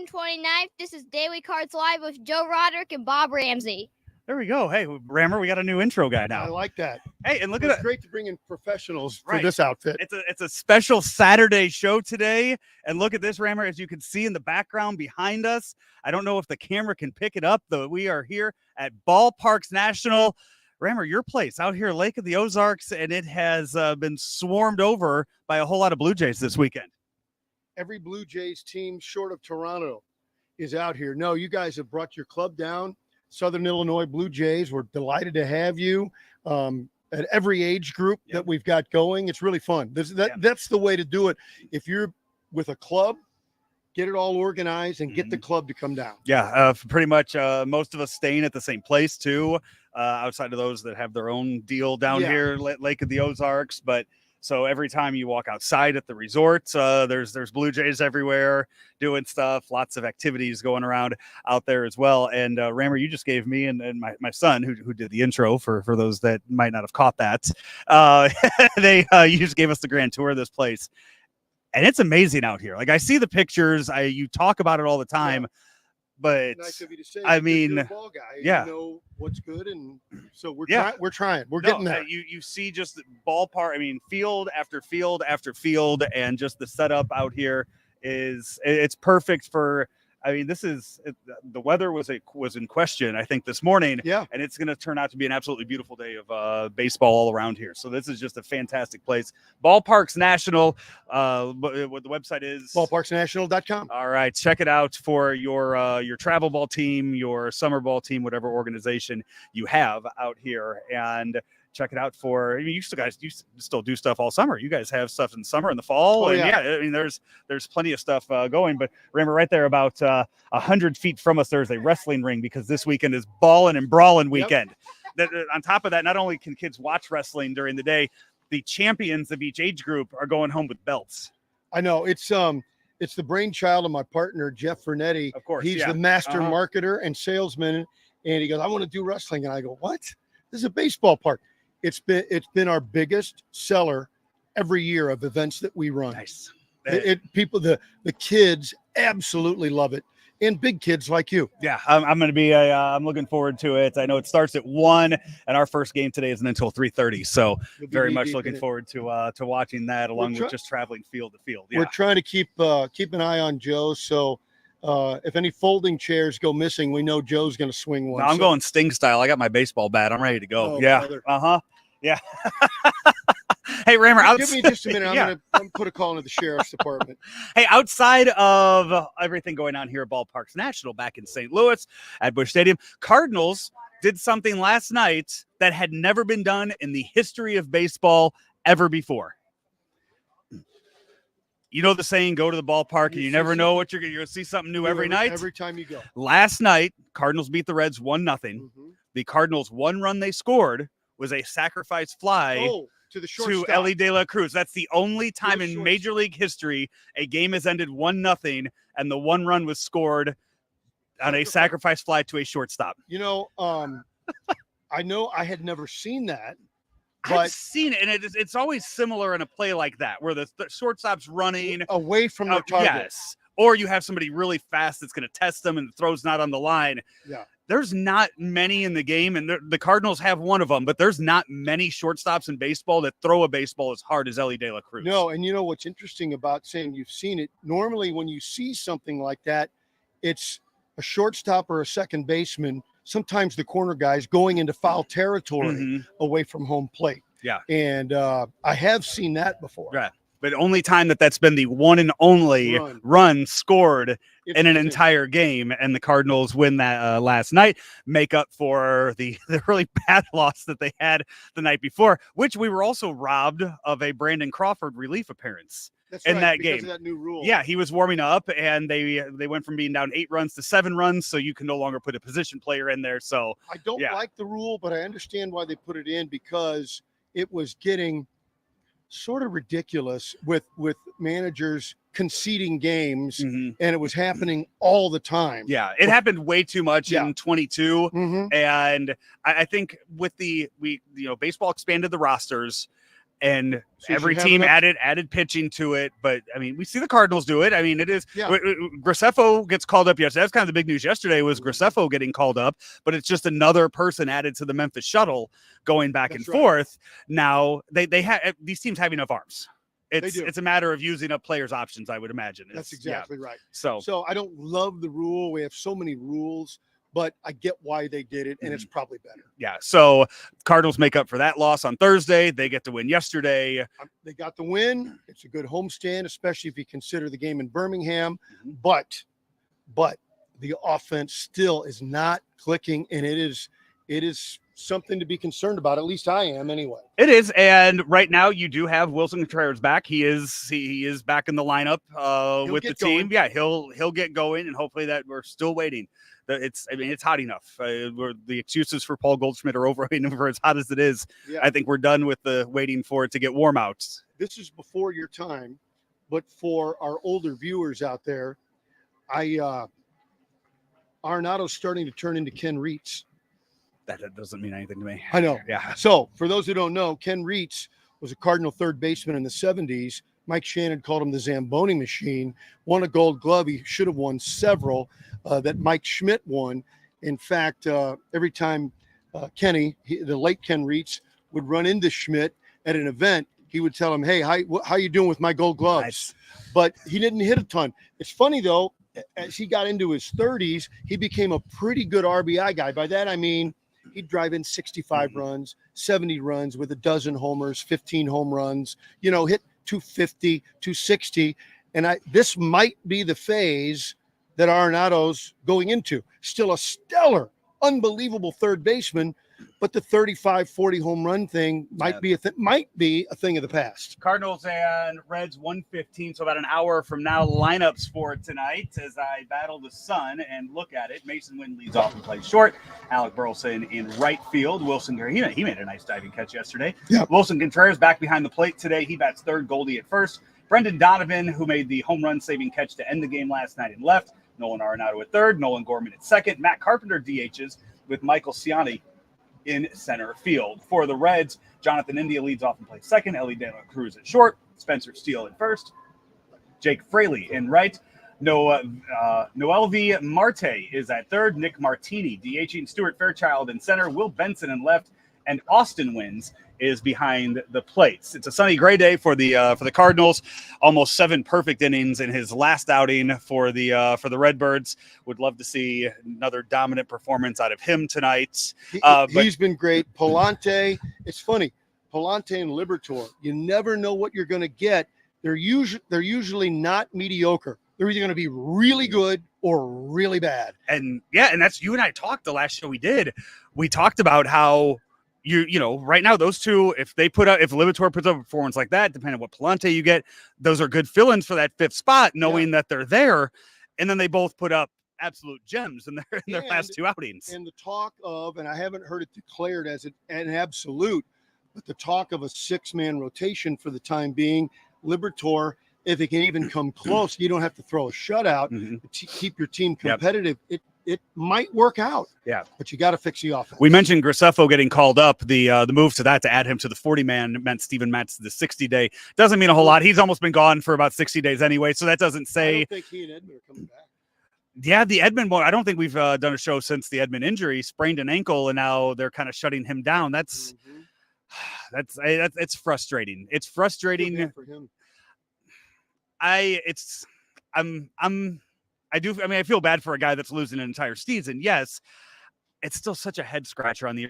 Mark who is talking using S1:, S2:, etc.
S1: June 29th. This is Daily Cards Live with Joe Roderick and Bob Ramsey.
S2: There we go. Hey, Rammer, we got a new intro guy now.
S3: I like that.
S2: Hey, and look at
S3: It's
S2: it.
S3: great to bring in professionals for
S2: Right.
S3: this outfit.
S2: It's a special Saturday show today. And look at this, Rammer, as you can see in the background behind us. I don't know if the camera can pick it up, though. We are here at Ballparks National. Rammer, your place out here, Lake of the Ozarks, and it has been swarmed over by a whole lot of Blue Jays this weekend.
S3: Every Blue Jays team short of Toronto is out here. No, you guys have brought your club down. Southern Illinois Blue Jays, we're delighted to have you at every age group that we've got going. It's really fun. That's the way to do it. If you're with a club, get it all organized and get the club to come down.
S2: Yeah, pretty much most of us staying at the same place, too, outside of those that have their own deal down here, Lake of the Ozarks. But so every time you walk outside at the resorts, there's Blue Jays everywhere doing stuff, lots of activities going around out there as well. And Rammer, you just gave me and my son, who did the intro for those that might not have caught that, you just gave us the grand tour of this place. And it's amazing out here. Like, I see the pictures, you talk about it all the time. But
S3: nice of you to say,
S2: I mean,
S3: you're a ball guy.
S2: yeah,
S3: you know what's good, and so we're trying. We're
S2: no,
S3: getting there.
S2: You see just the ballpark. I mean, field after field after field, and just the setup out here it's perfect for. I mean, the weather was in question, I think, this morning. Yeah, and it's going to turn out to be an absolutely beautiful day of baseball all around here. So this is just a fantastic place. Ballparks National. What the website is?
S3: Ballparksnational.com.
S2: All right, check it out for your travel ball team, your summer ball team, whatever organization you have out here, and check it out for. I mean, you still do stuff all summer. You guys have stuff in the summer and the fall.
S3: Oh,
S2: and
S3: yeah.
S2: I mean, there's plenty of stuff going. But remember, right there, about 100 feet from us, there's a wrestling ring because this weekend is ballin' and brawling weekend. On top of that, not only can kids watch wrestling during the day, the champions of each age group are going home with belts.
S3: I know it's the brainchild of my partner Jeff Vernetti.
S2: Of course,
S3: he's the master marketer and salesman, and he goes, "I want to do wrestling," and I go, "What? This is a baseball park." It's been our biggest seller every year of events that we run.
S2: Nice.
S3: The kids absolutely love it, and big kids like you.
S2: Yeah, I'm going to be. I'm looking forward to it. I know it starts at 1, and our first game today isn't until 3:30. So very much looking forward to watching that, along with just traveling field to field. Yeah.
S3: We're trying to keep an eye on Joe. So if any folding chairs go missing, we know Joe's going to swing one.
S2: No, I'm going Sting style. I got my baseball bat. I'm ready to go.
S3: Oh,
S2: yeah.
S3: Brother.
S2: Yeah. Hey, Rammer,
S3: give me just a minute. I'm going to put a call into the sheriff's department.
S2: Hey, outside of everything going on here at Ballparks National back in St. Louis at Busch Stadium, Cardinals did something last night that had never been done in the history of baseball ever before. You know the saying, go to the ballpark and you never know what you're going to see something new every night.
S3: Every time you go.
S2: Last night, Cardinals beat the Reds 1-0. The Cardinals' one run they scored was a sacrifice fly to Ellie De La Cruz. That's the only time in Major League history a game has ended 1-0 and the one run was scored on a sacrifice fly to a shortstop.
S3: You know, I know I had never seen that.
S2: I've seen it, and it's always similar in a play like that, where the shortstop's running
S3: away from the target.
S2: Yes, or you have somebody really fast that's going to test them, and the throw's not on the line.
S3: Yeah,
S2: there's not many in the game, and the Cardinals have one of them, but there's not many shortstops in baseball that throw a baseball as hard as Ellie De La Cruz.
S3: No, and you know what's interesting about saying you've seen it? Normally, when you see something like that, it's a shortstop or a second baseman. Sometimes the corner guys going into foul territory away from home plate.
S2: Yeah.
S3: And I have seen that before.
S2: Right. But only time that's been the one and only run scored in an entire game. And the Cardinals win that last night, make up for the really bad loss that they had the night before, which we were also robbed of a Brandon Crawford relief appearance. That game.
S3: Of that new rule.
S2: Yeah, he was warming up, and they went from being down 8 runs to 7 runs, so you can no longer put a position player in there. So
S3: I don't like the rule, but I understand why they put it in, because it was getting sort of ridiculous with managers conceding games, and it was happening all the time.
S2: Yeah, it happened way too much in 22, and I think with baseball expanded the rosters. and
S3: So you
S2: every
S3: should have
S2: team
S3: enough-
S2: added pitching to it. But I mean, we see the Cardinals do it. I mean, it is
S3: Yeah.
S2: Graceffo gets called up yesterday. That's kind of the big news yesterday was Graceffo getting called up, but it's just another person added to the Memphis shuttle going back
S3: That's
S2: and
S3: right.
S2: forth. Now they have these teams have enough arms.
S3: do.
S2: It's a matter of using up players' options, I would imagine.
S3: That's
S2: It's- yeah.
S3: exactly right.
S2: So
S3: So I don't love the rule. We have so many rules, but I get why they did it, and it's probably better.
S2: yeah, so Cardinals make up for that loss on Thursday. They get to win yesterday.
S3: They got the win. It's a good homestand, especially if you consider the game in Birmingham.
S2: Mhm.
S3: But the offense still is not clicking, and it is something to be concerned about. At least I am, anyway.
S2: It is, and right now you do have Wilson Contreras back. He is back in the lineup with the
S3: get
S2: team.
S3: going.
S2: Yeah, he'll get going, and hopefully that we're still waiting. It's hot enough. The excuses for Paul Goldschmidt are over for as hot as it is.
S3: Yeah.
S2: I think we're done with the waiting for it to get warm out.
S3: This is before your time, but for our older viewers out there, Arenado's starting to turn into Ken Reitz.
S2: That doesn't mean anything to me.
S3: I know.
S2: Yeah.
S3: So for those who don't know, Ken Reitz was a Cardinal third baseman in the 70s. Mike Shannon called him the Zamboni machine. Won a Gold Glove. He should have won several that Mike Schmidt won. In fact, every time the late Ken Reitz, would run into Schmidt at an event, he would tell him, "Hey, how you doing with my Gold Gloves?"
S2: Nice.
S3: But he didn't hit a ton. It's funny though, as he got into his 30s, he became a pretty good RBI guy. By that I mean he'd drive in 65 runs, 70 runs with a dozen homers, 15 home runs, hit 250, 260. And this might be the phase that Arenado's going into. Still a stellar, unbelievable third baseman, but the 35, 40 home run thing might be a thing of the past.
S2: Cardinals and Reds 1:15, so about an hour from now. Lineups for tonight as I battle the sun and look at it. Mason Wynn leads off and plays short. Alec Burleson in right field. Wilson, he made a nice diving catch yesterday.
S3: Yeah.
S2: Wilson Contreras back behind the plate today. He bats third, Goldie at first. Brendan Donovan, who made the home run saving catch to end the game last night, in left. Nolan Arenado at third. Nolan Gorman at second. Matt Carpenter DHs with Michael Ciani in center field. For the Reds, Jonathan India leads off and plays second. Ellie De La Cruz at short. Spencer Steele at first. Jake Fraley in right. Noelvi Marte is at third. Nick Martini DHing. Stuart Fairchild in center. Will Benson in left. And Austin Wins is behind the plates. It's a sunny gray day for the Cardinals. Almost 7 perfect innings in his last outing for the Redbirds. Would love to see another dominant performance out of him tonight.
S3: He's been great. Palante, it's funny. Palante and Liberatore, you never know what you're going to get. They're usually not mediocre. They're either going to be really good or really bad.
S2: And that's you and I talked the last show we did. We talked about how right now those two, if Liberatore puts up a performance like that, depending on what Palante you get, those are good fill-ins for that 5th spot, knowing that they're there. And then they both put up absolute gems in their last 2 outings.
S3: And the talk of, and I haven't heard it declared as an absolute, but the talk of a 6-man rotation for the time being, Liberatore, if it can even come close, you don't have to throw a shutout to keep your team competitive. Yep. It might work out.
S2: Yeah.
S3: But you got to fix the offense.
S2: We mentioned Graceffo getting called up. The move to that to add him to the 40-man meant Steven Matz to the 60-day. Doesn't mean a whole lot. He's almost been gone for about 60 days anyway, so that doesn't say.
S3: I don't think he and Edmund are coming back.
S2: Yeah, the Edmund one. I don't think we've done a show since the Edmund injury. Sprained an ankle, and now they're kind of shutting him down. That's it's frustrating. It's frustrating
S3: for him.
S2: I feel bad for a guy that's losing an entire season. Yes, it's still such a head scratcher on the